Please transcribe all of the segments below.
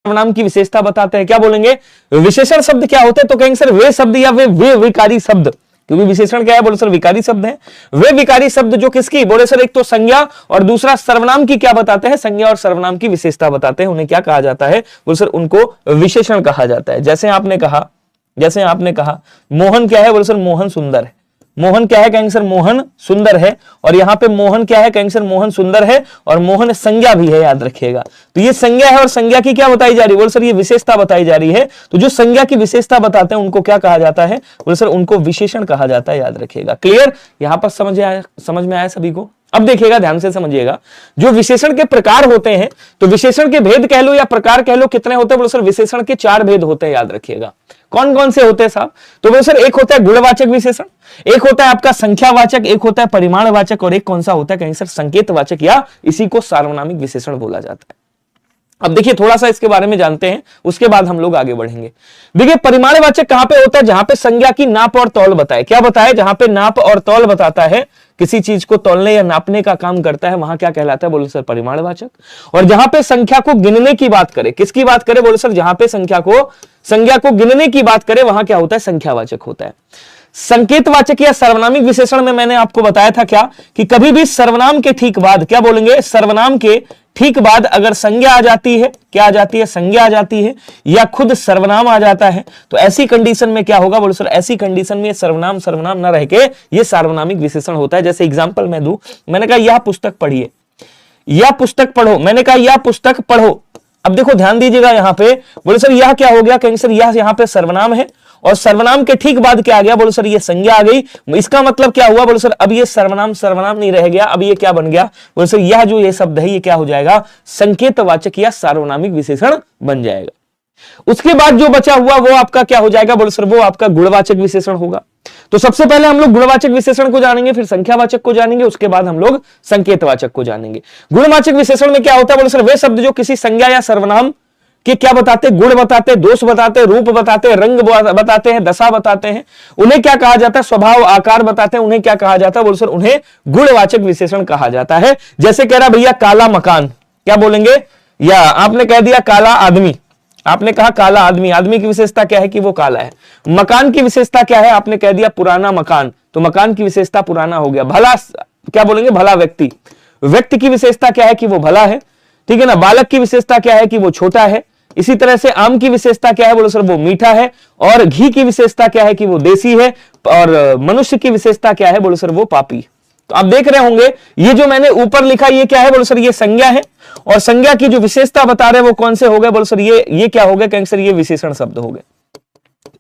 सर्वनाम की विशेषता बताते हैं। क्या बोलेंगे? विशेषण शब्द क्या होते हैं? तो कहेंगे सर वे शब्द या वे विकारी शब्द, क्योंकि विशेषण क्या है? बोले सर विकारी शब्द है। वे विकारी शब्द जो किसकी? बोले सर एक तो संज्ञा और दूसरा सर्वनाम की क्या बताते हैं? संज्ञा और सर्वनाम की विशेषता बताते हैं। उन्हें क्या कहा जाता है? बोले सर उनको विशेषण कहा जाता है। जैसे आपने कहा मोहन क्या है? बोले सर मोहन सुंदर है। मोहन क्या है? कहेंगे सर मोहन सुंदर है। और यहां पे मोहन क्या है? कहेंगे सर मोहन सुंदर है और मोहन संज्ञा भी है, याद रखिएगा। तो ये संज्ञा है और संज्ञा की क्या बताई जा रही है? बोले सर ये विशेषता बताई जा रही है। तो जो संज्ञा की विशेषता बताते हैं उनको क्या कहा जाता है? बोले सर उनको विशेषण कहा जाता है, याद रखिएगा। क्लियर? यहां पर समझ में आया सभी को? अब देखिएगा, ध्यान से समझिएगा। जो विशेषण के प्रकार होते हैं, तो विशेषण के भेद कह लो या प्रकार कह लो, कितने होते हैं? बोले सर विशेषण के 4 भेद होते हैं, याद रखिएगा। कौन कौन से होते हैं साहब? तो बोले सर एक होता है गुणवाचक विशेषण, एक होता है आपका संख्यावाचक, एक होता है परिमाणवाचक और एक कौन सा होता है? कहेंगे सर संकेतवाचक, या इसी को सार्वनामिक विशेषण बोला जाता है। अब देखिए थोड़ा सा इसके बारे में जानते हैं, उसके बाद हम लोग आगे बढ़ेंगे। देखिए परिमाणवाचक कहां पे होता है? जहां पे संज्ञा की नाप और तौल बताए। क्या बताए? जहां पे नाप और तौल बताता है, किसी चीज को तौलने या नापने का काम करता है, वहां क्या कहलाता है? बोले सर परिमाणवाचक। और जहां पे संख्या को गिनने की बात करे, किसकी बात करे? बोले सर जहां पे संज्ञा को गिनने की बात करे, वहां क्या होता है? संख्यावाचक होता है। संकेतवाचक या सर्वनामिक विशेषण में मैंने आपको बताया था क्या, कि कभी भी सर्वनाम के ठीक बाद, क्या बोलेंगे? सर्वनाम के ठीक बाद अगर संज्ञा आ जाती है, क्या आ जाती है? संज्ञा आ जाती है, या खुद सर्वनाम आ जाता है, तो ऐसी कंडीशन में क्या होगा? बोले सर ऐसी कंडीशन में सर्वनाम न रह के ये सार्वनामिक विशेषण होता है। जैसे एग्जांपल मैं दूं, मैंने कहा यह पुस्तक पढ़िए, यह पुस्तक पढ़ो, मैंने कहा यह पुस्तक पढ़ो। अब देखो ध्यान दीजिएगा, यहां पे बोले सर यह क्या हो गया? कहेंगे सर यह यहां पे सर्वनाम है और सर्वनाम के ठीक बाद क्या आ गया? बोले सर ये संज्ञा आ गई। इसका मतलब क्या हुआ? बोले सर अब ये सर्वनाम नहीं रह गया, अब ये क्या बन गया? बोले सर यह जो ये शब्द है ये क्या हो जाएगा? संकेतवाचक या सार्वनामिक विशेषण बन जाएगा। उसके बाद जो बचा हुआ वो आपका क्या हो जाएगा? बोले सर वो आपका गुणवाचक विशेषण होगा। तो सबसे पहले हम लोग गुणवाचक विशेषण को जानेंगे, फिर संख्यावाचक को जानेंगे, उसके बाद हम लोग संकेतवाचक को जानेंगे। गुणवाचक विशेषण में क्या होता है? बोले सर वे शब्द जो किसी संज्ञा या सर्वनाम कि क्या बताते? गुण बताते, दोष बताते, रूप बताते, रंग बताते हैं, दशा बताते हैं, उन्हें क्या कहा जाता है? स्वभाव आकार बताते हैं, उन्हें क्या कहा जाता है? बोलो सर उन्हें गुणवाचक विशेषण कहा जाता है। जैसे कह रहा भैया काला मकान, क्या बोलेंगे? या आपने कह दिया काला आदमी, आपने कहा काला आदमी, आदमी की विशेषता क्या है? कि वो काला है। मकान की विशेषता क्या है? आपने कह दिया पुराना मकान, तो मकान की विशेषता पुराना हो गया। भला क्या बोलेंगे? भला व्यक्ति, व्यक्ति की विशेषता क्या है? कि वो भला है, ठीक है ना। बालक की विशेषता क्या है? कि वो छोटा है। इसी तरह से आम की विशेषता क्या है? बोलो सर वो मीठा है। और घी की विशेषता क्या है? कि वो देसी है। और मनुष्य की विशेषता क्या है? बोलो सर वो पापी। तो आप देख रहे होंगे ये जो मैंने ऊपर लिखा ये क्या है? बोलो सर ये संज्ञा है, और संज्ञा की जो विशेषता बता रहे हैं वो कौन से हो गए? बोलो सर ये क्या हो गए? कहेंगे सर ये विशेषण शब्द हो गए।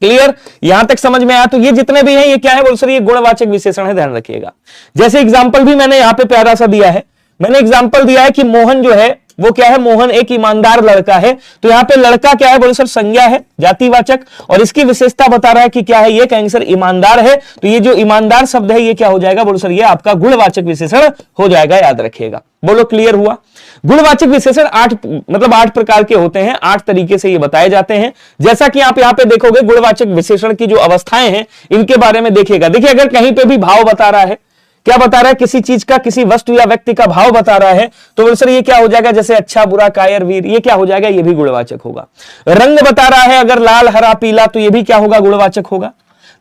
क्लियर? यहां तक समझ में आया? तो ये जितने भी हैं ये क्या है? बोलो सर ये गुणवाचक विशेषण है, ध्यान रखिएगा। जैसे एग्जाम्पल भी मैंने यहां पे प्यारा सा दिया है, मैंने एग्जाम्पल दिया है कि मोहन जो है वो क्या है? मोहन एक ईमानदार लड़का है। तो यहां पे लड़का क्या है? बोलो सर संज्ञा है, जातिवाचक, और इसकी विशेषता बता रहा है कि क्या है? ये कहेंगे सर ईमानदार है। तो ये जो ईमानदार शब्द है ये क्या हो जाएगा? बोलो सर ये आपका गुणवाचक विशेषण हो जाएगा, याद रखिएगा। बोलो क्लियर हुआ? गुणवाचक विशेषण 8 प्रकार के होते हैं, 8 तरीके से ये बताए जाते हैं। जैसा कि आप यहां पे देखोगे गुणवाचक विशेषण की जो अवस्थाएं हैं इनके बारे में देखिएगा। देखिए अगर कहीं पे भी भाव बता रहा है, क्या बता रहा है? किसी चीज का, किसी वस्तु या व्यक्ति का भाव बता रहा है, तो बोलो सर ये क्या हो जाएगा? जैसे अच्छा, बुरा, कायर, वीर, ये क्या हो जाएगा? ये भी गुणवाचक होगा। रंग बता रहा है अगर लाल, हरा, पीला, तो ये भी क्या होगा? गुणवाचक होगा।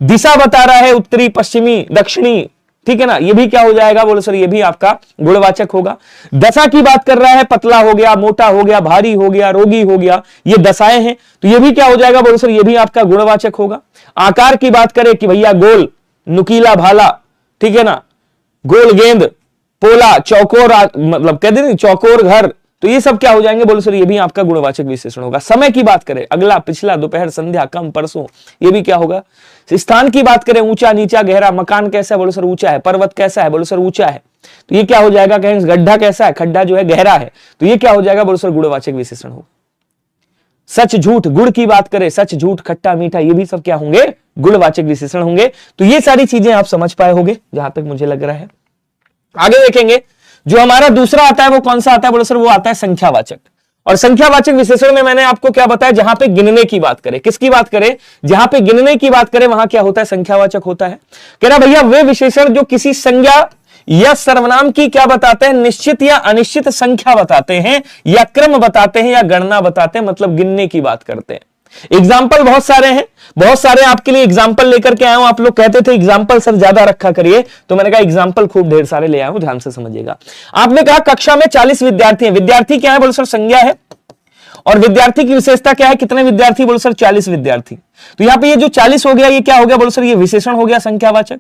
दिशा बता रहा है उत्तरी, पश्चिमी, दक्षिणी, ठीक है ना, ये भी क्या हो जाएगा? बोलो सर ये भी आपका गुणवाचक होगा। दशा की बात कर रहा है, पतला हो गया, मोटा हो गया, भारी हो गया, रोगी हो गया, ये दशाएं हैं, तो ये भी क्या हो जाएगा? बोलो सर ये भी आपका गुणवाचक होगा। आकार की बात करें कि भैया गोल, नुकीला, भाला, ठीक है ना, गोल गेंद, पोला, चौकोर, मतलब कह दें चौकोर घर, तो ये सब क्या हो जाएंगे? बोलो सर ये भी आपका गुणवाचक विशेषण होगा। समय की बात करें, अगला, पिछला, दोपहर, संध्या, कम, परसों, ये भी क्या होगा? स्थान की बात करें, ऊंचा, नीचा, गहरा, मकान कैसा है? बोलो सर ऊंचा है। पर्वत कैसा है? बोलो सर ऊंचा है। तो ये क्या हो जाएगा? कहेंगे गड्ढा कैसा है? खड्डा जो है गहरा है। तो ये क्या हो जाएगा? बोलो सर गुणवाचक विशेषण हो। सच झूठ, गुड़ की बात करें, सच झूठ, खट्टा मीठा, ये भी सब क्या होंगे? गुणवाचक विशेषण होंगे। तो ये सारी चीजें आप समझ पाए होंगे जहां तक मुझे लग रहा है। आगे देखेंगे जो हमारा दूसरा आता है वो कौन सा आता है? बोलो सर वो आता है संख्यावाचक। और संख्यावाचक विशेषण में मैंने आपको क्या बताया? जहां पे गिनने की बात करें, किसकी बात करें? जहां पे गिनने की बात करें वहां क्या होता है? संख्यावाचक होता है। कह रहा भैया वे विशेषण जो किसी संज्ञा यह सर्वनाम की क्या बताते हैं, निश्चित या अनिश्चित संख्या बताते हैं, या क्रम बताते हैं, या गणना बताते हैं, मतलब गिनने की बात करते हैं। एग्जाम्पल बहुत सारे हैं, बहुत सारे आपके लिए एग्जाम्पल लेकर के आया हूं। आप लोग कहते थे एग्जाम्पल सर ज्यादा रखा करिए, तो मैंने कहा एग्जाम्पल खूब ढेर सारे ले आया हूं, ध्यान से समझिएगा। आपने कहा कक्षा में 40 विद्यार्थी हैं, विद्यार्थी क्या है, बोलो सर संज्ञा है, और विद्यार्थी की विशेषता क्या है, कितने विद्यार्थी, बोलो सर 40 विद्यार्थी। तो यहां पे ये जो 40 हो गया, ये क्या हो गया, बोलो सर ये विशेषण हो गया, संख्यावाचक।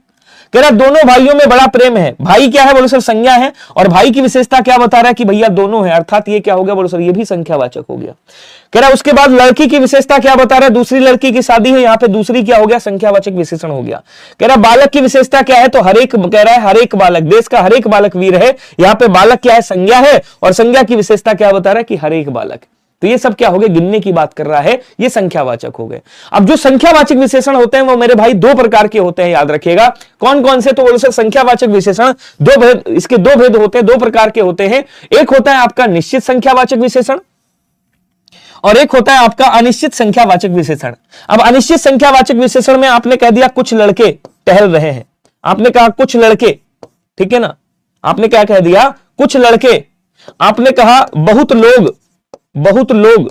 कह रहा दोनों भाइयों में बड़ा प्रेम है, भाई क्या है, बोलो सर संज्ञा है, और भाई की विशेषता क्या बता रहा है कि भैया दोनों है, अर्थात ये क्या हो गया, बोलो सर ये भी संख्यावाचक हो गया। कह रहा उसके बाद लड़की की विशेषता क्या बता रहा है, दूसरी लड़की की शादी है, यहां पे दूसरी क्या हो गया, संख्यावाचक विशेषण हो गया। कह रहा बालक की विशेषता क्या है, तो हर एक, कह रहा है हर एक बालक, देश का हर एक बालक वीर है, यहां पे बालक क्या है, संज्ञा है, और संज्ञा की विशेषता क्या बता रहा है कि हर एक बालक। तो ये सब क्या हो गए, गिनने की बात कर रहा है, ये संख्यावाचक हो गए। अब जो संख्यावाचक विशेषण होते हैं वो मेरे भाई दो प्रकार के होते हैं, याद रखिएगा। कौन कौन से, तो बोलो सर संख्यावाचक विशेषण दो भेद, इसके दो भेद होते हैं, दो प्रकार के होते हैं। एक होता है आपका निश्चित संख्यावाचक विशेषण, और एक होता है आपका अनिश्चित संख्यावाचक विशेषण। अब अनिश्चित संख्यावाचक विशेषण में आपने कह दिया कुछ लड़के टहल रहे हैं, आपने कहा कुछ लड़के, ठीक है ना, आपने क्या कह दिया, कुछ लड़के, आपने कहा बहुत लोग, बहुत लोग,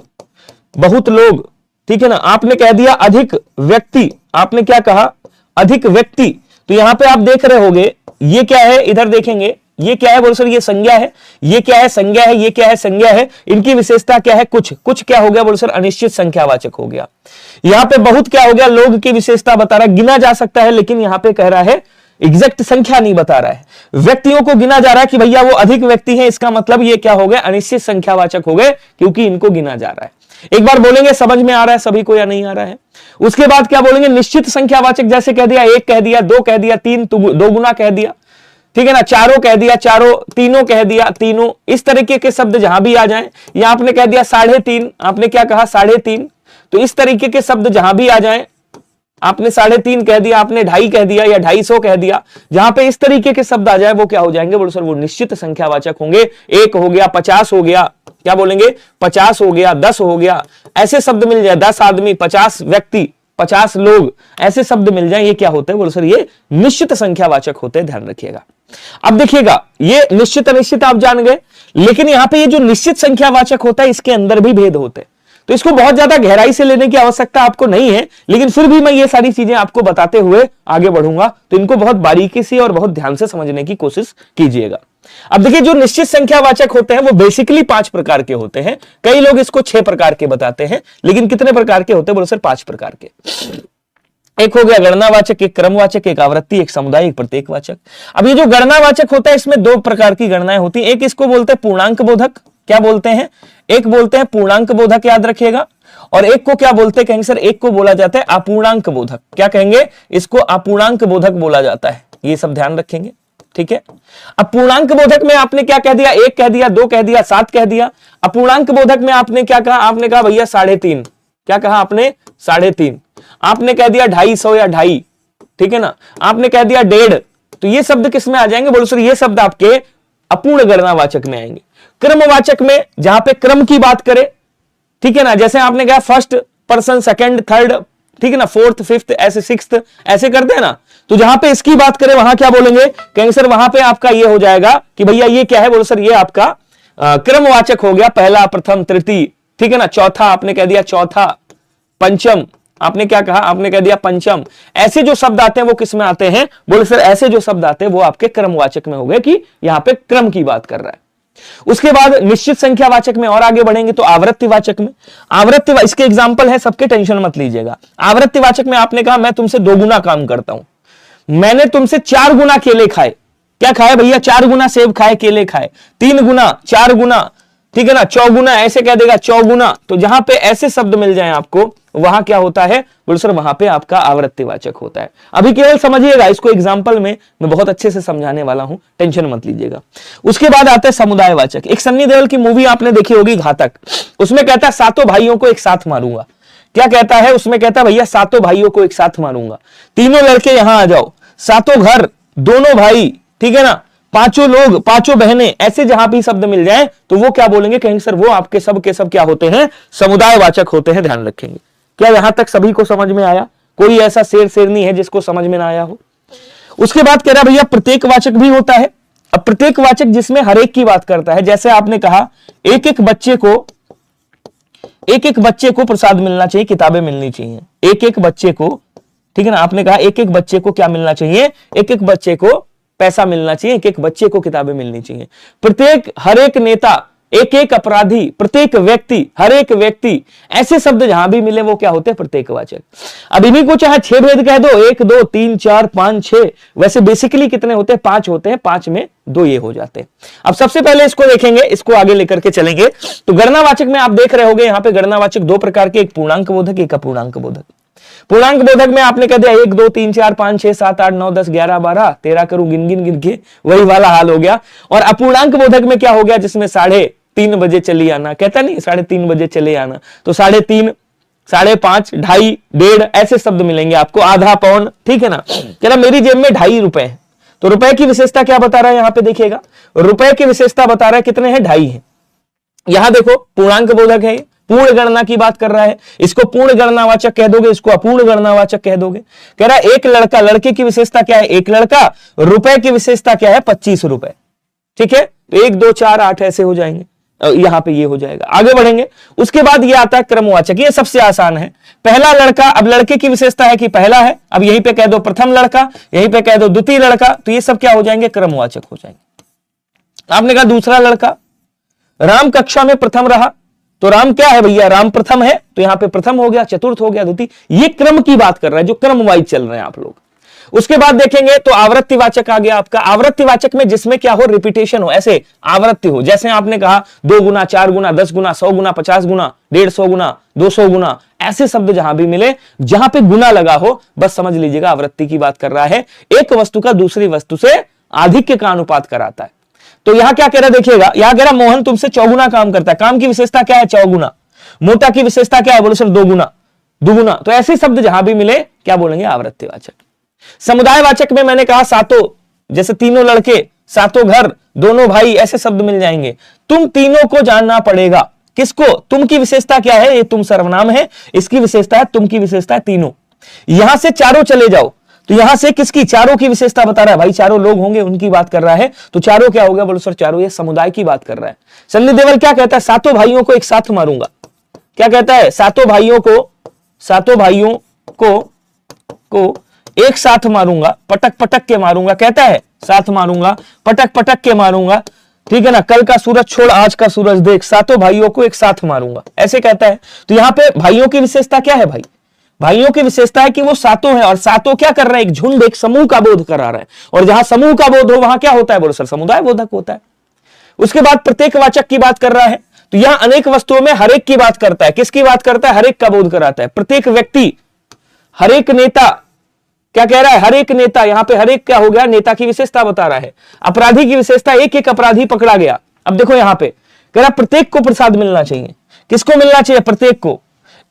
बहुत लोग, ठीक है ना, आपने कह दिया अधिक व्यक्ति, आपने क्या कहा, अधिक व्यक्ति। तो यहां पे आप देख रहे होगे ये क्या है, इधर देखेंगे ये क्या है, बोलो सर ये संज्ञा है, ये क्या है, संज्ञा है, ये क्या है, संज्ञा है, इनकी विशेषता क्या है, कुछ, कुछ क्या हो गया, बोलो सर अनिश्चित संख्यावाचक हो गया। यहां पे बहुत क्या हो गया, लोग की विशेषता बता रहा है, गिना जा सकता है, लेकिन यहां पे कह रहा है एग्जैक्ट संख्या नहीं बता रहा है, व्यक्तियों को गिना जा रहा है कि भैया वो अधिक व्यक्ति हैं, इसका मतलब ये क्या हो गए, अनिश्चित संख्यावाचक हो गए, क्योंकि इनको गिना जा रहा है। एक बार बोलेंगे समझ में आ रहा है सभी को या नहीं आ रहा है। उसके बाद क्या बोलेंगे, निश्चित संख्यावाचक, जैसे कह दिया एक कह दिया, दो कह दिया, तीन दो गुना कह दिया, ठीक है ना, चारों कह दिया, चारों, तीनों कह दिया, तीनों, इस तरीके के शब्द जहां भी आ जाएं, या आपने कह दिया 3.5, आपने क्या कहा 3.5, तो इस तरीके के शब्द जहां भी आ जाएं, आपने 3.5 कह दिया, आपने 2.5 कह दिया, या 250 कह दिया, जहां पे इस तरीके के शब्द आ जाए वो क्या हो जाएंगे, बोलो सर वो निश्चित संख्यावाचक होंगे। 1 हो गया, 50 हो गया, क्या बोलेंगे, 50 हो गया, 10 हो गया, ऐसे शब्द मिल जाए, 10 आदमी, 50 व्यक्ति, 50 लोग, ऐसे शब्द मिल जाए, ये क्या होते हैं, बोलो सर ये निश्चित संख्यावाचक होते हैं, ध्यान रखिएगा। अब देखिएगा ये निश्चित अनिश्चित आप जान गए, लेकिन यहां पे ये जो निश्चित संख्यावाचक होता है इसके अंदर भी भेद होते हैं, तो इसको बहुत ज्यादा गहराई से लेने की आवश्यकता आपको नहीं है, लेकिन फिर भी मैं ये सारी चीजें आपको बताते हुए आगे बढ़ूंगा, तो इनको बहुत बारीकी से और बहुत ध्यान से समझने की कोशिश कीजिएगा। अब देखिए जो निश्चित संख्यावाचक होते हैं वो बेसिकली 5 प्रकार के होते हैं, कई लोग इसको 6 प्रकार के बताते हैं, लेकिन कितने प्रकार के होते हैं, बोलो सर 5 प्रकार के। एक हो गया गणनावाचक, एक क्रमवाचक, एक आवृत्ति, एक समुदाय, एक प्रत्येकवाचक। अब ये जो गणनावाचक होता है इसमें 2 प्रकार की गणनाएं होती हैं, एक इसको बोलते हैं पूर्णांक बोधक, क्या बोलते हैं, एक बोलते हैं पूर्णांक बोधक, याद रखिएगा, और एक को क्या बोलते हैं, कहेंगे सर एक को बोला जाता है अपूर्णांक बोधक, क्या कहेंगे, इसको अपूर्णांक बोधक बोला जाता है, ये सब ध्यान रखेंगे, ठीक है। अपूर्णांक बोधक में आपने क्या कह दिया, 1 कह दिया, 2 कह दिया, 7 कह दिया। अपूर्णांक बोधक में आपने क्या कहा, आपने कहा भैया 3.5, क्या कहा आपने 3.5, आपने कह दिया 250 या 2.5, ठीक है ना, आपने कह दिया 1.5, तो ये शब्द किस में आ जाएंगे, बोलो सर ये शब्द आपके अपूर्ण गणनावाचक में आएंगे। क्रमवाचक में जहां पे क्रम की बात करें, ठीक है ना, जैसे आपने कहा फर्स्ट पर्सन, सेकंड, थर्ड, ठीक है ना, फोर्थ, फिफ्थ, ऐसे सिक्स्थ, ऐसे करते हैं ना, तो जहां पे इसकी बात करें वहां क्या बोलेंगे, कहेंगे सर वहां पे आपका ये हो जाएगा कि भैया ये क्या है, बोलो सर ये आपका क्रमवाचक हो गया, पहला, प्रथम, तृतीय, ठीक है ना, चौथा आपने कह दिया चौथा, पंचम आपने क्या कहा, आपने कह दिया पंचम। ऐसे जो शब्द आते हैं वो किस में आते हैं, बोले सर ऐसे जो शब्द आते हैं वो आपके क्रमवाचक में हो गए, कि यहां पे क्रम की बात कर रहा है। उसके बाद निश्चित संख्यावाचक में और आगे बढ़ेंगे तो आवृत्तिवाचक में, इसके एग्जांपल है, सबके टेंशन मत लीजिएगा। आवृत्तिवाचक में आपने कहा मैं तुमसे 2 गुना काम करता हूं, मैंने तुमसे 4 गुना केले खाए, क्या खाए भैया, 4 गुना सेब खाए, केले खाए, 3 गुना, 4 गुना, ठीक है ना, 4 गुना, ऐसे कह देगा 4 गुना। तो जहां पे ऐसे शब्द मिल जाए आपको वहां क्या होता है, बोलो सर वहां पे आपका आवृत्तिवाचक होता है। अभी केवल समझिएगा, इसको एग्जांपल में मैं बहुत अच्छे से समझाने वाला हूं, टेंशन मत लीजिएगा। उसके बाद आता है समुदायवाचक। एक सन्नी देओल की मूवी आपने देखी होगी घातक, उसमें कहता है 7 भाइयों को एक साथ मारूंगा, क्या कहता है उसमें, कहता है भैया 7 भाइयों को एक साथ मारूंगा, 3 लड़के यहां आ जाओ, 7 घर, दोनों भाई, ठीक है ना, 5 लोग, 5 बहनें, ऐसे जहां भी शब्द मिल जाए तो वो क्या बोलेंगे, कहेंगे सर वो आपके सब के सब क्या होते हैं, समुदायवाचक होते हैं, ध्यान रखेंगे। क्या यहां तक सभी को समझ में आया, कोई ऐसा शेर शेरनी है जिसको समझ में ना आया हो। उसके बाद कह रहा भैया प्रत्येकवाचक भी होता है, अब प्रत्येक वाचक जिसमें हर एक की बात करता है, जैसे आपने कहा एक एक बच्चे को प्रसाद मिलना चाहिए, किताबें मिलनी चाहिए, एक एक बच्चे को, ठीक है ना, आपने कहा एक एक बच्चे को क्या मिलना चाहिए, एक एक बच्चे को पैसा मिलना चाहिए, एक एक बच्चे को किताबें मिलनी चाहिए। प्रत्येक, हर एक नेता, एक एक अपराधी, प्रत्येक व्यक्ति, हर एक व्यक्ति, ऐसे शब्द जहां भी मिले वो क्या होते हैं, प्रत्येकवाचक। अब इन्हीं को चाहे 6 भेद कह दो, 1 2 3 4 5 6, वैसे बेसिकली कितने होते हैं, 5 होते हैं, 5 में 2 ये हो जाते हैं। अब सबसे पहले इसको देखेंगे, इसको आगे लेकर के चलेंगे। तो गणनावाचक में आप देख रहे होंगे, यहां पे गणनावाचक 2 प्रकार के, एक पूर्णांक बोधक, एक अपूर्णांक बोधक। पूर्णांक बोधक में आपने कह दिया 1 2 3 4 5 6 7 8 9 10 11 12 13 करूं गिन गिन के, वही वाला हाल हो गया। और अपूर्णांक बोधक में क्या हो गया, जिसमें 3:30 बजे चली आना, कहता नहीं 3:30 बजे चले आना, तो 3:30, 5:30, 2:30, 1:30 ऐसे शब्द मिलेंगे आपको, आधा पौन, ठीक है ना। कह रहा मेरी जेब में 2.5 रुपए है, तो रुपए की विशेषता क्या बता रहा है, यहां पे देखिएगा, रुपए की विशेषता बता रहा है कितने हैं, 2.5 है। यहां देखो पूर्णांक बोधक है, पूर्ण गणना की बात कर रहा है, इसको पूर्ण गणनावाचक कह दोगे, इसको अपूर्ण गणनावाचक कह दोगे। कह रहा है एक लड़का, लड़के की विशेषता क्या है, एक लड़का, रुपए की विशेषता क्या है, 25 रुपए, ठीक है। तो 1 2 4 8 ऐसे हो जाएंगे, यहां पे ये हो जाएगा। आगे बढ़ेंगे, उसके बाद ये आता है क्रमवाचक, ये सबसे आसान है। पहला लड़का, अब लड़के की विशेषता है कि पहला है, अब यहीं पे कह दो प्रथम लड़का, यहीं पे कह दो द्वितीय लड़का, तो ये सब क्या हो जाएंगे, क्रमवाचक हो जाएंगे। आपने कहा दूसरा लड़का, राम कक्षा में प्रथम रहा, तो राम क्या है भैया, राम प्रथम है, तो यहां पे प्रथम हो गया, चतुर्थ हो गया, द्वितीय, ये क्रम की बात कर रहा है, जो क्रम वाइज चल रहे हैं आप लोग। उसके बाद देखेंगे तो आवृत्तिवाचक आ गया आपका। आवृत्तिवाचक में जिसमें क्या हो, रिपीटेशन हो, ऐसे आवृत्ति हो, जैसे आपने कहा 2 गुना, 4 गुना, 10 गुना, 100 गुना, 50 गुना, 150 गुना, 200 गुना, ऐसे शब्द जहां भी मिले, जहां पे गुना लगा हो, बस समझ लीजिएगा आवृत्ति की बात कर रहा है। एक वस्तु का दूसरी वस्तु से आधिक्य का अनुपात कराता है। तो यहां क्या कह रहा है, देखिएगा, यहां कह रहा मोहन तुमसे 4 गुना काम करता है, काम की विशेषता क्या है, 4 गुना। मोटा की विशेषता क्या है, बोलो सर 2 गुना, दुगुना। तो ऐसे शब्द जहां भी मिले क्या बोलेंगे, आवृत्तिवाचक। समुदायवाचक में मैंने कहा सातों, जैसे तीनों लड़के, सातों घर, दोनों भाई, ऐसे शब्द मिल जाएंगे। तुम तीनों को जानना पड़ेगा, किसको, तुम की विशेषता क्या है, ये तुम सर्वनाम है, इसकी विशेषता है, तुम की विशेषता है तीनों। यहां से चारों चले जाओ, तो यहां से किसकी, चारों की विशेषता बता रहा है, भाई चारों लोग होंगे उनकी बात कर रहा है, तो चारों क्या हो गया, बोलो सर चारों, ये समुदाय की बात कर रहा है। सन्नी देवल क्या कहता है, सातों भाइयों को एक साथ मारूंगा, क्या कहता है, सातों भाइयों को एक साथ मारूंगा, पटक पटक के मारूंगा, कहता है साथ मारूंगा, पटक पटक के मारूंगा, ठीक है ना। कल का सूरज छोड़ आज का सूरज देख, सातों भाइयों को एक साथ मारूंगा, ऐसे कहता है। तो यहां पे भाइयों की विशेषता क्या है, भाई भाइयों की विशेषता है कि वो सातों है, और सातों क्या कर रहे हैं, एक झुंड, एक समूह का बोध करा रहे हैं, और जहां समूह का बोध हो वहां क्या होता है, बोलो सर समुदाय बोधक होता है। उसके बाद प्रत्येकवाचक की बात कर रहा है, तो यहां अनेक वस्तुओं में हर एक की बात करता है, किसकी बात करता है, हर एक का बोध कराता है। प्रत्येक व्यक्ति, हर एक नेता, क्या कह रहा है, हर एक नेता, यहां पे हर एक क्या हो गया, नेता की विशेषता बता रहा है। अपराधी की विशेषता, एक एक अपराधी पकड़ा गया। अब देखो यहां पे कह रहा प्रत्येक को प्रसाद मिलना चाहिए, किसको मिलना चाहिए, प्रत्येक को।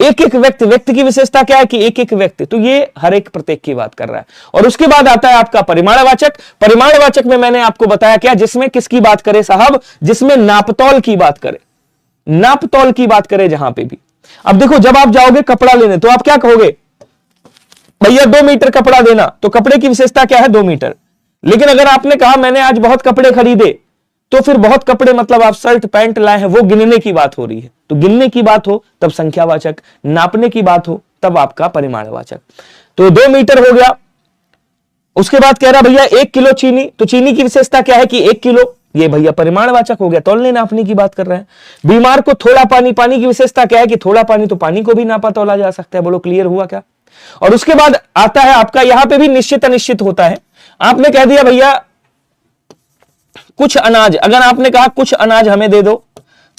एक एक व्यक्ति, व्यक्ति की विशेषता क्या है कि एक एक व्यक्ति, तो ये हर एक प्रत्येक की बात कर रहा है। और उसके बाद आता है आपका परिमाणवाचक। परिमाणवाचक में मैंने आपको बताया क्या, जिसमें किसकी बात करे साहब, जिसमें नापतौल की बात करे, नापतौल की बात करे जहां पे भी। अब देखो जब आप जाओगे कपड़ा लेने, तो आप क्या कहोगे, भैया 2 मीटर कपड़ा देना, तो कपड़े की विशेषता क्या है, 2 मीटर। लेकिन अगर आपने कहा मैंने आज बहुत कपड़े खरीदे, तो फिर बहुत कपड़े मतलब आप शर्ट पैंट लाए हैं, वो गिनने की बात हो रही है। तो गिनने की बात हो तब संख्यावाचक, नापने की बात हो तब आपका परिमाणवाचक। तो 2 मीटर हो गया। उसके बाद कह रहा भैया 1 किलो चीनी, तो चीनी की विशेषता क्या है कि 1 किलो, ये भैया परिमाणवाचक हो गया, तौलने नापने की बात कर रहे हैं। बीमार को थोड़ा पानी, पानी की विशेषता क्या है कि थोड़ा पानी, तो पानी को भी नापा तौला जा सकता है। बोलो क्लियर हुआ क्या। और उसके बाद आता है आपका, यहां पे भी निश्चित अनिश्चित होता है। आपने कह दिया भैया कुछ अनाज, अगर आपने कहा कुछ अनाज हमें दे दो,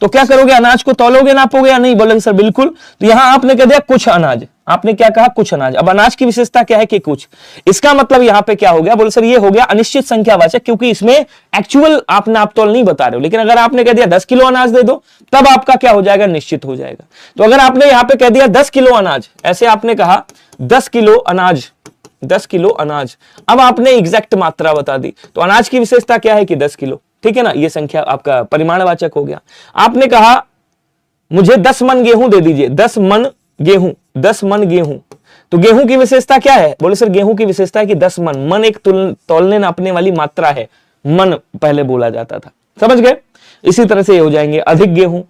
तो क्या करोगे, अनाज को तौलोगे, नापोगे या नहीं, बोलोगे सर बिल्कुल। तो यहां आपने कह दिया कुछ अनाज, आपने क्या कहा, कुछ अनाज। अब अनाज की विशेषता क्या है कि कुछ, इसका मतलब यहां पे क्या हो गया, बोले सर ये हो गया अनिश्चित संख्यावाचक, क्योंकि इसमें एक्चुअल आप नापतोल नहीं बता रहे हो। लेकिन अगर आपने कह दिया 10 किलो अनाज दे दो, तब आपका क्या हो जाएगा, निश्चित हो जाएगा। तो अगर आपने यहां पे कह दिया 10 किलो अनाज, ऐसे आपने कहा 10 किलो अनाज, 10 किलो अनाज, अब आपने एग्जैक्ट मात्रा बता दी, तो अनाज की विशेषता क्या है कि 10 किलो, ठीक है ना। ये संख्या आपका परिमाणवाचक हो गया। आपने कहा मुझे 10 मन गेहूं दे दीजिए, 10 मन गेहूं, 10 मन गेहूं, तो गेहूं की विशेषता क्या है, बोले सर गेहूं की विशेषता है कि 10 मन, मन एक तौलने नापने वाली मात्रा है, मन पहले बोला जाता था। समझ गए? इसी तरह से ये हो जाएंगे, अधिक गेहूं,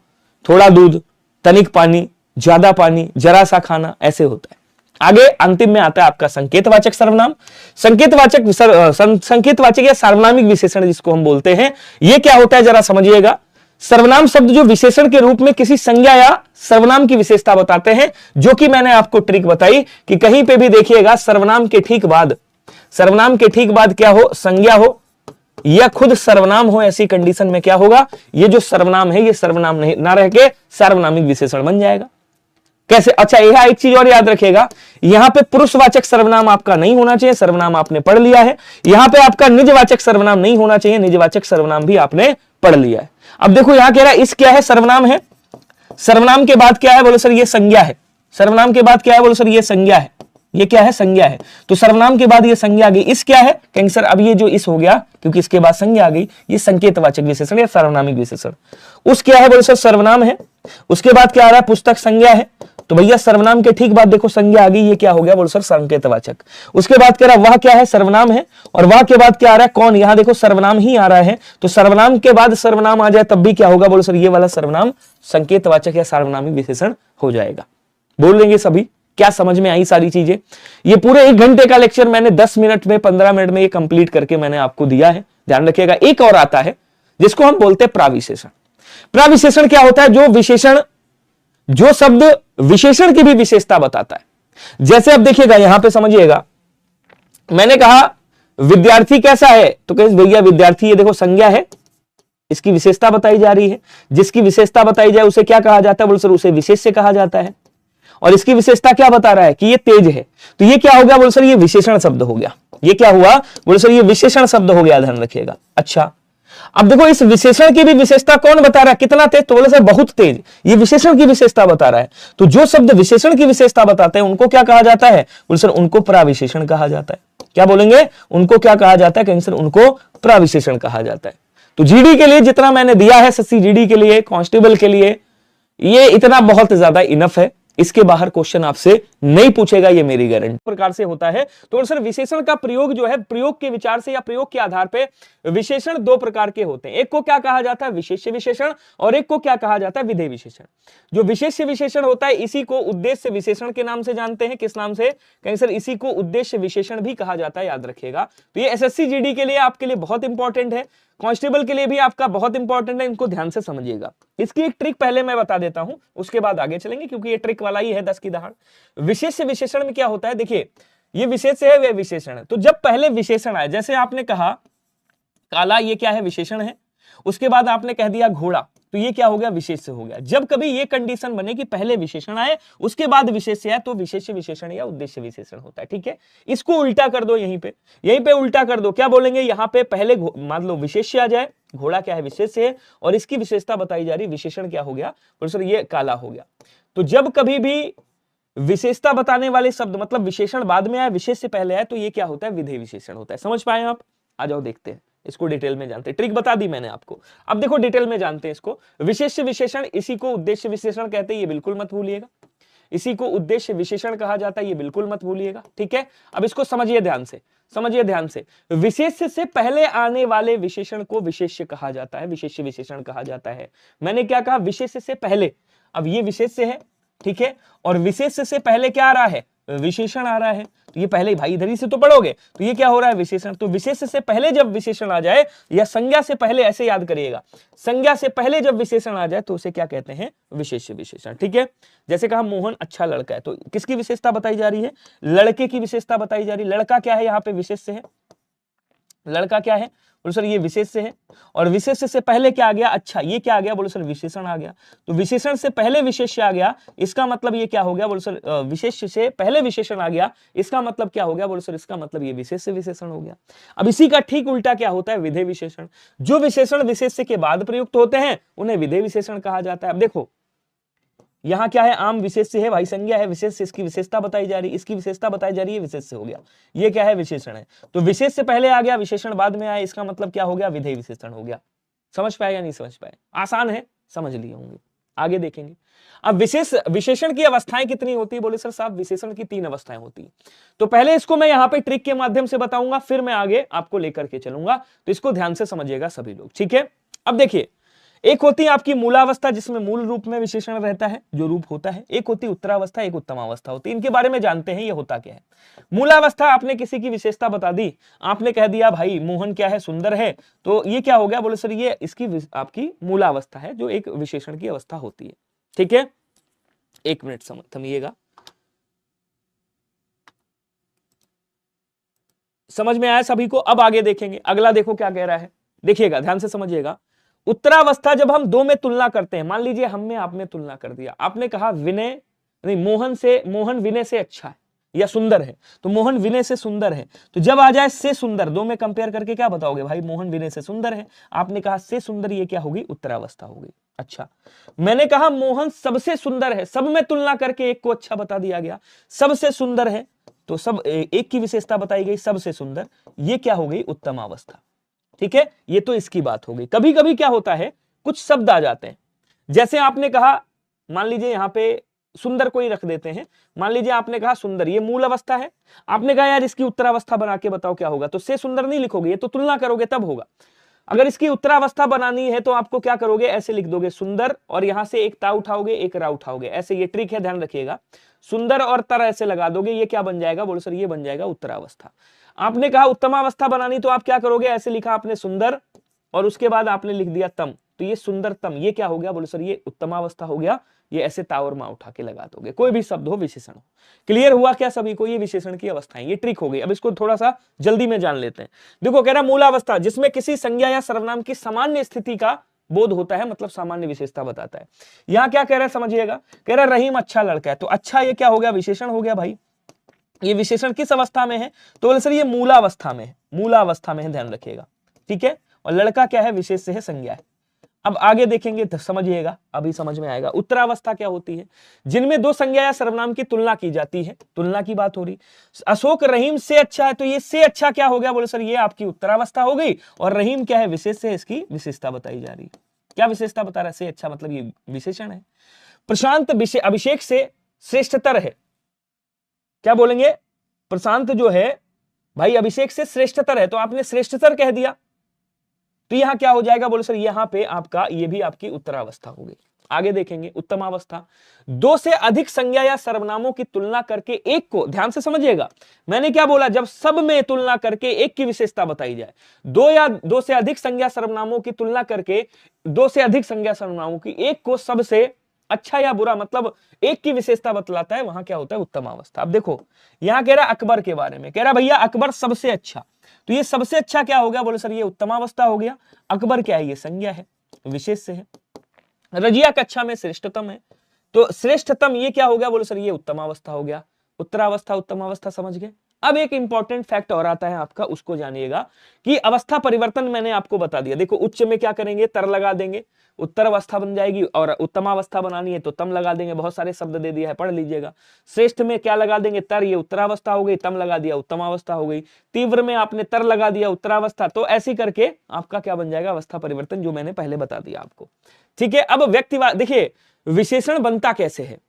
थोड़ा दूध, तनिक पानी, ज्यादा पानी, जरा सा खाना, ऐसे होता है। आगे अंतिम में आता है आपका संकेतवाचक सर्वनाम। संकेतवाचक या सार्वनामिक विशेषण जिसको हम बोलते हैं, ये क्या होता है जरा समझिएगा। सर्वनाम शब्द जो विशेषण के रूप में किसी संज्ञा या सर्वनाम की विशेषता बताते हैं, जो कि मैंने आपको ट्रिक बताई कि कहीं पे भी देखिएगा सर्वनाम के ठीक बाद क्या हो, संज्ञा हो या खुद सर्वनाम हो, ऐसी कंडीशन में क्या होगा, ये जो सर्वनाम है ये सर्वनाम नहीं ना रह के सार्वनामिक विशेषण बन जाएगा। कैसे? अच्छा, यह एक चीज और याद रखिएगा, यहां पे पुरुषवाचक सर्वनाम आपका नहीं होना चाहिए, सर्वनाम आपने पढ़ लिया है। यहां पे आपका निजवाचक सर्वनाम नहीं होना चाहिए, निजवाचक सर्वनाम भी आपने पढ़ लिया है। अब देखो यहां कह रहा है इस क्या है, सर्वनाम है। सर्वनाम के बाद क्या है, बोले सर ये संज्ञा है। सर्वनाम के बाद क्या है, बोले सर ये संज्ञा है। ये क्या है, संज्ञा है। तो सर्वनाम के बाद ये संज्ञा आ गई, इस क्या है, कहेंगे सर अब ये जो इस हो गया क्योंकि इसके बाद संज्ञा आ गई, ये संकेतवाचक विशेषण या सार्वनामिक विशेषण। उस क्या है, बोले सर सर्वनाम है। उसके बाद क्या आ रहा है, पुस्तक संज्ञा है। तो भैया सर्वनाम के ठीक बाद देखो संज्ञा आ गई, ये क्या हो गया, बोलो सर संकेतवाचक। उसके बाद कह रहा वह क्या है, सर्वनाम है। और वह के बाद क्या आ रहा है, कौन, यहां देखो सर्वनाम ही आ रहा है। तो सर्वनाम के बाद सर्वनाम आ जाए तब भी क्या होगा, बोलो सर ये वाला सर्वनाम संकेतवाचक या सार्वनामिक विशेषण हो जाएगा। बोल लेंगे सभी? क्या समझ में आई सारी चीजें? ये पूरे 1 घंटे का लेक्चर मैंने 10 मिनट में 15 मिनट में ये कंप्लीट करके मैंने आपको दिया है। ध्यान रखिएगा। एक और आता है जिसको हम बोलते हैं प्राविशेषण। प्राविशेषण क्या होता है, जो शब्द विशेषण की भी विशेषता बताता है। जैसे अब देखिएगा यहां पे समझिएगा, मैंने कहा विद्यार्थी कैसा है, तो कहें भैया विद्यार्थी, ये देखो संज्ञा है, इसकी विशेषता बताई जा रही है। जिसकी विशेषता बताई जाए उसे क्या कहा जाता है, बोल सर उसे विशेष्य कहा जाता है। और इसकी विशेषता क्या बता रहा है कि ये तेज है, तो ये क्या हो गया, बोल सर ये विशेषण शब्द हो गया। ये क्या हुआ, बोल सर ये विशेषण शब्द हो गया। ध्यान रखिएगा। अच्छा, अब देखो इस विशेषण की भी विशेषता कौन बता रहा है, कितना तेज, तो बोले सर बहुत तेज, ये विशेषण की विशेषता बता रहा है। तो जो शब्द विशेषण की विशेषता बताते हैं उनको क्या कहा जाता है, बोले सर उनको प्राविशेषण कहा जाता है। क्या बोलेंगे, उनको क्या कहा जाता है, कहेंगे सर उनको प्राविशेषण कहा जाता है। तो जीडी के लिए जितना मैंने दिया है, एसएससी जीडी के लिए, कांस्टेबल के लिए, ये इतना बहुत ज्यादा इनफ है। इसके बाहर क्वेश्चन आपसे नहीं पूछेगा, ये मेरी गारंटी। प्रकार से होता है। तो सर विशेषण का प्रयोग जो है, प्रयोग के विचार से या प्रयोग के आधार पे विशेषण 2 प्रकार के होते हैं। एक को क्या कहा जाता है, विशेष्य विशेषण, और एक को क्या कहा जाता है, विधेय विशेषण। जो विशेष्य विशेषण होता है इसी को उद्देश्य विशेषण के नाम से जानते हैं। किस नाम से, कहेंगे सर इसी को उद्देश्य विशेषण भी कहा जाता है, याद रखिएगा। तो ये एसएससी जीडी के लिए आपके लिए बहुत इंपॉर्टेंट है, कांस्टेबल के लिए भी आपका बहुत इंपॉर्टेंट है, इनको ध्यान से समझिएगा। इसकी एक ट्रिक पहले मैं बता देता हूं, उसके बाद आगे चलेंगे, क्योंकि ये ट्रिक वाला ही है 10 की दहाड़। विशेष्य विशेषण में क्या होता है, देखिए ये विशेष्य है, वे विशेषण है। तो जब पहले विशेषण आए, जैसे आपने कहा काला, ये क्या है, विशेषण है। उसके बाद आपने कह दिया घोड़ा, तो ये क्या हो गया, विशेष्य हो गया। जब कभी ये कंडीशन बने कि पहले विशेषण आए उसके बाद विशेष्य आए, तो विशेष्य विशेषण या उद्देश्य विशेषण होता है। ठीक है, इसको उल्टा कर दो, यहीं पे उल्टा कर दो। क्या बोलेंगे, यहां पे पहले मान लो विशेष्य आ जाए, घोड़ा क्या है, विशेष्य है, और इसकी विशेषता बताई जा रही, विशेषण क्या हो गया, प्रोफेसर ये काला हो गया। तो जब कभी भी विशेषता बताने वाले शब्द, मतलब विशेषण बाद में आए, विशेष्य पहले आए, तो ये क्या होता है, विधेय विशेषण होता है। समझ पाए आप? आ जाओ देखते हैं इसको, डिटेल में जानते हैं। ट्रिक बता दी मैंने आपको, अब देखो डिटेल में जानते हैं इसको। विशेष्य विशेषण, इसी को उद्देश्य विशेषण कहते हैं, ये बिल्कुल मत भूलिएगा। इसी को उद्देश्य विशेषण कहा जाता है, ये बिल्कुल मत भूलिएगा। ठीक है, अब इसको समझिए ध्यान से, समझिए ध्यान से। विशेष्य से पहले आने वाले विशेषण को विशेष्य कहा जाता है, विशेष्य विशेषण कहा जाता है। मैंने क्या कहा, विशेष्य से पहले। अब ये विशेष्य है, ठीक है, और विशेष्य से पहले क्या आ रहा है, विशेषण आ रहा है। तो ये पहले भाई इधर ही से तो पढ़ोगे, तो ये क्या हो रहा है, विशेषण। तो विशेष्य से पहले जब विशेषण आ जाए, या संज्ञा से पहले, ऐसे याद करिएगा, संज्ञा से पहले जब विशेषण आ जाए तो उसे क्या कहते हैं, विशेष्य विशेषण। ठीक है, जैसे कहा मोहन अच्छा लड़का है, तो किसकी विशेषता बताई जा रही है, लड़के की विशेषता बताई जा रही है। लड़का क्या है, यहाँ पे विशेष्य है, लड़का क्या है, बोलो सर ये विशेष्य है। और विशेष्य से पहले क्या आ गया, अच्छा ये क्या आ गया, बोलो सर विशेषण आ गया। तो विशेषण से पहले विशेष्य आ गया, इसका मतलब ये क्या हो गया, बोलो सर विशेष्य से पहले विशेषण आ गया, इसका मतलब क्या हो गया, बोलो सर इसका मतलब ये विशेष्य विशेषण हो गया। अब इसी का ठीक उल्टा क्या होता है, विधेय विशेषण। जो विशेषण विशेष्य के बाद प्रयुक्त होते हैं उन्हें विधेय विशेषण कहा जाता है। अब देखो यहाँ क्या है, आम विशेष्य है, भाई संज्ञा है, विशेष्य, इसकी विशेषता बताई जा रही, इसकी विशेषता बताई जा रही है, विशेष्य हो गया। ये क्या है, विशेषण है। तो विशेष्य पहले आ गया, विशेषण बाद में आया, इसका मतलब क्या हो गया, विधेय विशेषण हो गया। समझ पाए या नहीं समझ पाए? आसान है, समझ लिए होंगे। आगे देखेंगे। अब विशेषण की अवस्थाएं कितनी होती है? बोले सर साहब विशेषण की 3 अवस्थाएं होती है। तो पहले इसको मैं यहां पे ट्रिक के माध्यम से बताऊंगा, फिर मैं आगे आपको लेकर के चलूंगा, तो इसको ध्यान से समझिएगा सभी लोग, ठीक है। अब देखिए, एक होती है आपकी मूलावस्था जिसमें मूल रूप में विशेषण रहता है, जो रूप होता है, एक होती है उत्तरावस्था, एक उत्तमावस्था होती है। इनके बारे में जानते हैं ये होता क्या है। मूलावस्था, आपने किसी की विशेषता बता दी, आपने कह दिया भाई मोहन क्या है, सुंदर है, तो ये क्या हो गया? बोले सर ये इसकी आपकी मूलावस्था है, जो एक विशेषण की अवस्था होती है, ठीक है। एक मिनट थमिएगा, समझ में आया सभी को? अब आगे देखेंगे, अगला देखो क्या कह रहा है, देखिएगा ध्यान से समझिएगा। उत्तरावस्था जब हम दो में तुलना करते हैं, मान लीजिए हमने आप में तुलना कर दिया, आपने कहा विनय नहीं मोहन विनय से अच्छा है या सुंदर है, तो मोहन विनय से सुंदर है, तो जब आ जाए से सुंदर, दो में कंपेयर करके क्या बताओगे? भाई मोहन विनय से सुंदर है, आपने कहा से सुंदर, ये क्या होगी? उत्तरावस्था होगी। अच्छा, मैंने कहा मोहन सबसे सुंदर है, सब में तुलना करके एक को अच्छा बता दिया गया, सबसे सुंदर है, तो सब एक की विशेषता बताई गई सबसे सुंदर, ये क्या हो गई? उत्तमावस्था, ठीक है। ये तो इसकी बात हो गई। कभी कभी क्या होता है, कुछ शब्द आ जाते हैं, जैसे आपने कहा, मान लीजिए यहां पे सुंदर कोई रख देते हैं, मान लीजिए आपने कहा सुंदर, ये मूल अवस्था है, आपने कहा यार इसकी उत्तरावस्था बना के बताओ क्या होगा, तो से सुंदर नहीं लिखोगे, ये तो तुलना करोगे तब होगा। अगर इसकी उत्तरावस्था बनानी है तो आपको क्या करोगे? ऐसे लिख दोगे सुंदर, और यहां से एक ता उठाओगे, एक रा उठाओगे, ऐसे, ये ट्रिक है, ध्यान रखिएगा। सुंदर और तर ऐसे लगा दोगे, ये क्या बन जाएगा? बोलो सर ये बन जाएगा उत्तरावस्था। आपने कहा उत्तमावस्था बनानी, तो आप क्या करोगे? ऐसे लिखा आपने सुंदर, और उसके बाद आपने लिख दिया तम, तो ये सुंदरतम, ये क्या हो गया? बोलो सर ये उत्तमावस्था हो गया। ये ऐसे ता और मा उठा के लगा दोगे, कोई भी शब्द हो, विशेषण हो। क्लियर हुआ क्या सभी को? ये विशेषण की अवस्थाएं, ये ट्रिक हो गई। अब इसको थोड़ा सा जल्दी में जान लेते हैं। देखो कह रहा मूलावस्था जिसमें किसी संज्ञा या सर्वनाम की सामान्य स्थिति का बोध होता है, मतलब सामान्य विशेषता बताता है। यहां क्या कह रहा है समझिएगा, कह रहा रहीम अच्छा लड़का है, तो अच्छा ये क्या हो गया? विशेषण हो गया भाई। ये विशेषण किस अवस्था में है? तो बोले सर ये मूलावस्था में है, मूलावस्था में है, ध्यान रखिएगा, ठीक है। और लड़का क्या है? विशेष से है, संज्ञा है। अब आगे देखेंगे तो समझिएगा, अभी समझ में आएगा। उत्तरावस्था क्या होती है? जिनमें दो संज्ञा या सर्वनाम की तुलना की जाती है, तुलना की बात हो रही। अशोक रहीम से अच्छा है, तो ये से अच्छा क्या हो गया? बोले सर ये आपकी उत्तरावस्था हो गई, और रहीम क्या है? विशेष से, इसकी विशेषता बताई जा रही। क्या विशेषता बता रहा है? से अच्छा, मतलब ये विशेषण है। प्रशांत अभिषेक से श्रेष्ठतर है, क्या बोलेंगे? प्रशांत जो है भाई अभिषेक से श्रेष्ठतर है, तो आपने श्रेष्ठतर कह दिया, तो यहां क्या हो जाएगा? बोले सर यहां पे आपका, ये भी आपकी उत्तरावस्था होगी। आगे देखेंगे उत्तमावस्था, दो से अधिक संज्ञा या सर्वनामों की तुलना करके एक को, ध्यान से समझिएगा, मैंने क्या बोला? जब सब में तुलना करके एक की विशेषता बताई जाए, दो से अधिक संज्ञा सर्वनामों की तुलना करके, दो से अधिक संज्ञा सर्वनामों की एक को सबसे अच्छा या बुरा, मतलब एक की विशेषता बतलाता है, वहां क्या होता है? उत्तमावस्था। अब देखो यहां कह रहा अकबर के बारे में, कह रहा भैया अकबर सबसे अच्छा, तो ये सबसे अच्छा क्या हो गया? बोले सर ये उत्तमावस्था हो गया। अकबर क्या है? ये संज्ञा है, विशेष से है। रजिया कक्षा में श्रेष्ठतम है, तो श्रेष्ठतम ये क्या हो गया? बोले सर ये उत्तमावस्था हो गया। उत्तरावस्था उत्तमावस्था समझ गए। अब एक इंपॉर्टेंट फैक्ट और आता है आपका, उसको जानिएगा कि अवस्था परिवर्तन मैंने आपको बता दिया। देखो उच्च में क्या करेंगे? तर लगा देंगे, उत्तर अवस्था बन जाएगी, और उत्तमावस्था बनानी है तो तम लगा देंगे। बहुत सारे शब्द दे दिया है, पढ़ लीजिएगा। श्रेष्ठ में क्या लगा देंगे? तर, ये उत्तरावस्था हो गई, तम लगा दिया, उत्तमावस्था हो गई। तीव्र में आपने तर लगा दिया, उत्तरावस्था। तो ऐसे करके आपका क्या बन जाएगा? अवस्था परिवर्तन, जो मैंने पहले बता दिया आपको, ठीक है। अब व्यक्तिवाचक, देखिए विशेषण बनता कैसे है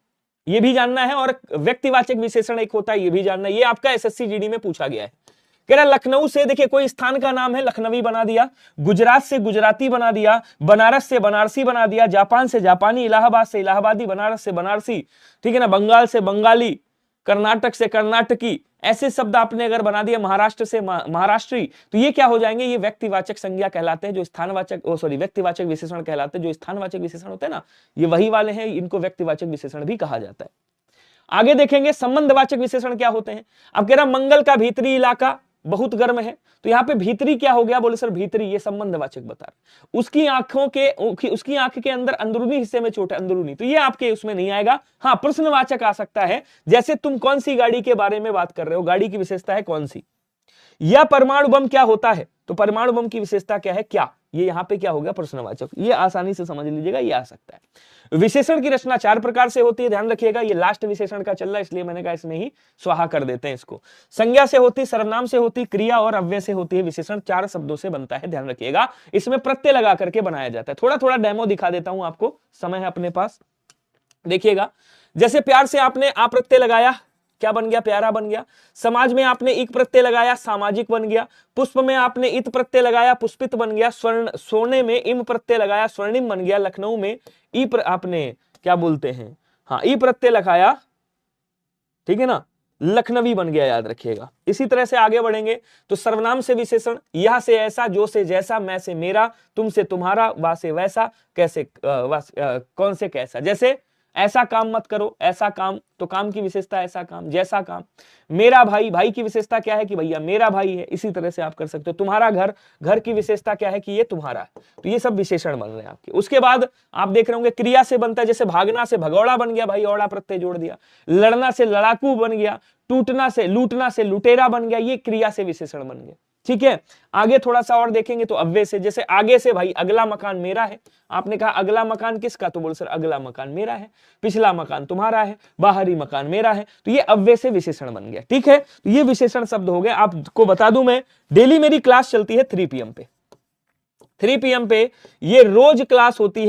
ये भी जानना है, और व्यक्तिवाचक विशेषण एक होता है ये भी जानना है। ये आपका एसएससी जीडी में पूछा गया है। कह रहा लखनऊ से, देखिए कोई स्थान का नाम है, लखनवी बना दिया, गुजरात से गुजराती बना दिया, बनारस से बनारसी बना दिया, जापान से जापानी, इलाहाबाद से इलाहाबादी, बनारस से बनारसी, ठीक है ना, बंगाल से बंगाली, कर्नाटक से कर्नाटकी, ऐसे शब्द आपने अगर बना दिया, महाराष्ट्र से महाराष्ट्री, तो ये क्या हो जाएंगे? ये व्यक्तिवाचक संज्ञा कहलाते हैं, जो स्थानवाचक, व्यक्तिवाचक विशेषण कहलाते हैं। जो स्थानवाचक विशेषण होते हैं ना, ये वही वाले हैं, इनको व्यक्तिवाचक विशेषण भी कहा जाता है। आगे देखेंगे संबंधवाचक विशेषण क्या होते हैं। अब कह रहा मंगल का भीतरी इलाका बहुत गर्म है, तो यहां पे भीतरी क्या हो गया? बोले सर भीतरी, ये संबंधवाचक बता रहा। उसकी आंख के अंदर अंदरूनी हिस्से में चोट है, अंदरूनी, तो ये आपके उसमें नहीं आएगा। हाँ प्रश्नवाचक आ सकता है, जैसे तुम कौन सी गाड़ी के बारे में बात कर रहे हो, गाड़ी की विशेषता है कौन सी, या परमाणु बम क्या होता है, तो परमाणु बम की विशेषता क्या है? क्या, ये यहाँ पे क्या हो गया, प्रश्नवाचक। ये आसानी से समझ लीजिएगा, ये आ सकता है। विशेषण की रचना 4 प्रकार से होती है, ध्यान रखिएगा। ये लास्ट विशेषण का चल रहा है, इसलिए मैंने कहा इसमें ही स्वाहा कर देते हैं इसको। संज्ञा से होती, सर्वनाम से होती, क्रिया और अव्यय से होती है। विशेषण 4 शब्दों से बनता है, ध्यान रखिएगा। इसमें प्रत्यय लगा करके बनाया जाता है। थोड़ा थोड़ा डेमो दिखा देता हूं आपको, समय है अपने पास, देखिएगा। जैसे प्यार से आपने आ प्रत्यय लगाया, क्या बन गया, प्यारा बन गया। समाज में आपने इक प्रत्यय लगाया, सामाजिक बन गया। पुष्प में आपने इत प्रत्यय लगाया, पुष्पित बन गया। स्वर्ण, सोने में इम प्रत्यय लगाया, स्वर्णिम बन गया। लखनऊ में आपने क्या बोलते हैं, हाँ, ई प्रत्यय लगाया, ठीक है ना, लखनवी बन गया, याद रखिएगा। इसी तरह से आगे बढ़ेंगे तो सर्वनाम से विशेषण, यह से ऐसा, जो से जैसा, मैं से मेरा, तुम से तुम्हारा, वा से वैसा, कैसे कौन से कैसा। जैसे ऐसा काम मत करो, ऐसा काम, तो काम की विशेषता ऐसा काम, जैसा काम। मेरा भाई, भाई की विशेषता क्या है कि भैया मेरा भाई है, इसी तरह से आप कर सकते हो। तुम्हारा घर, घर की विशेषता क्या है कि ये तुम्हारा है। तो ये सब विशेषण बन रहे हैं आपके। उसके बाद आप देख रहे होंगे क्रिया से बनता है, जैसे भागना से भगौड़ा बन गया, भाई औड़ा प्रत्यय जोड़ दिया। लड़ना से लड़ाकू बन गया, टूटना से, लूटना से लुटेरा बन गया, ये क्रिया से विशेषण बन गया, ठीक है। आगे थोड़ा सा और देखेंगे तो अव्यय से, जैसे आगे से, भाई अगला मकान मेरा है। आपने कहा अगला मकान किसका, तो बोल सर अगला मकान मेरा है। पिछला मकान तुम्हारा है, बाहरी मकान मेरा है। तो ये अव्यय से विशेषण बन गया, ठीक है। तो ये विशेषण शब्द हो गए। आपको बता दूं मैं, डेली मेरी क्लास चलती है 3 PM पे, 3 PM पे ये रोज क्लास होती है।